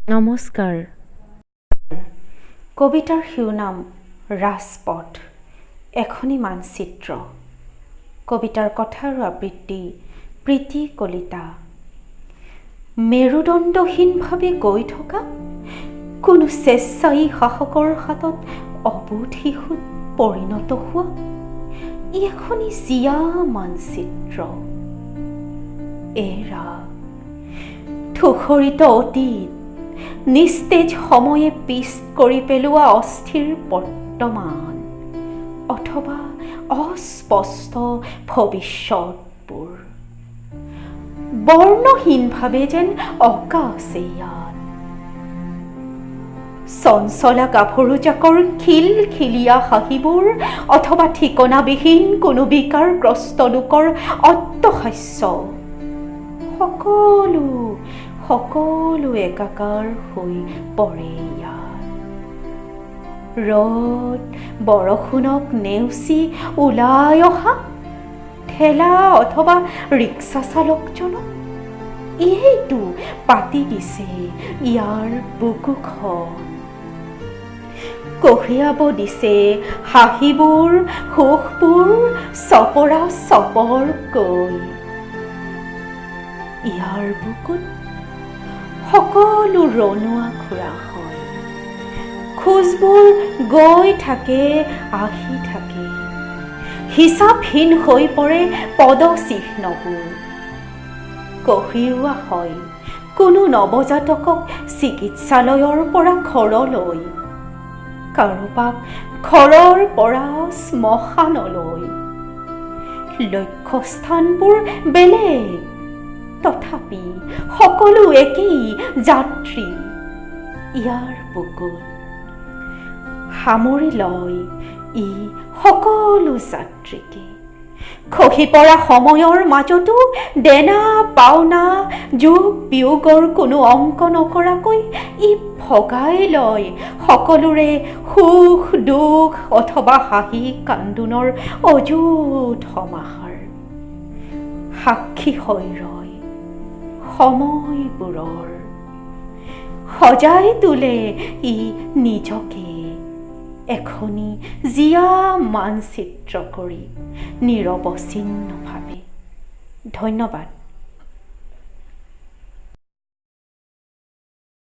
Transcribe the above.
নমস্কাৰ। কবিতাৰ শিৰোনাম ৰাজপথ, এখনি মানচিত্ৰ। কবিতাৰ কথা আৰু আবৃত্তি প্ৰীতি কলিতা। মেৰুদণ্ডহীনভাৱে গৈ থকা কোনো স্বেচ্ছায়ী শাসকৰ হাতত অবোধ শিশুত পৰিণত হোৱা ই এখনি জীয়া মানচিত্ৰ। এৰা ধূসৰিত অতীত, নিস্তেজ সময়ে পিছ কৰি পেলোৱা অস্থিৰ বৰ্তমান অথবা অস্পষ্ট ভৱিষ্যতবোৰ বৰ্ণহীনভাৱে যেন অঁকা আছে ইয়াত। চঞ্চলা গাভৰুজাকৰ খিলখিলীয়া হাঁহিবোৰ অথবা ঠিকনাবিহীন কোনো বিকাৰগ্ৰস্ত লোকৰ অট্টহাস্য সকলো একাকাৰ হৈ পৰে ইয়াত। ৰ'দ বৰষুণক নেওচি ওলাই অহা ঠেলা অথবা ৰিক্সা চালকজনক এইটো পাতি দিছে ইয়াৰ বুকুখন। কঢ়িয়াব দিছে হাঁহিবোৰ সুখবোৰ চপৰা চপৰকৈ। ইয়াৰ বুকুত সকলো ৰণুৱা ঘূৰা হয়, খোজবোৰ গৈ থাকে আহি থাকে, হিচাপহীন হৈ পৰে পদচিহ্নবোৰ। কঢ়িওৱা হয় কোনো নৱজাতকক চিকিৎসালয়ৰ পৰা ঘৰলৈ, কাৰোবাক ঘৰৰ পৰা শ্মশানলৈ। লক্ষ্যস্থানবোৰ বেলেগ, তথাপি সকলো একেই যাত্ৰী ইয়াৰ বুকুত। সামৰি লয় ই সকলো যাত্ৰীকে। খহি পৰা সময়ৰ মাজতো দেনা পাওনা যোগ বিয়োগৰ কোনো অংক নকৰাকৈ ই ভগাই লয় সকলোৰে সুখ দুখ অথবা হাঁহি কান্দোনৰ অযুত সমাহাৰ। সাক্ষী হৈ ৰয় সময়বোৰৰ, সজাই তোলে ই নিজকে এখনি জীয়া মানচিত্ৰ কৰি নিৰৱচ্ছিন্নভাৱে। ধন্যবাদ।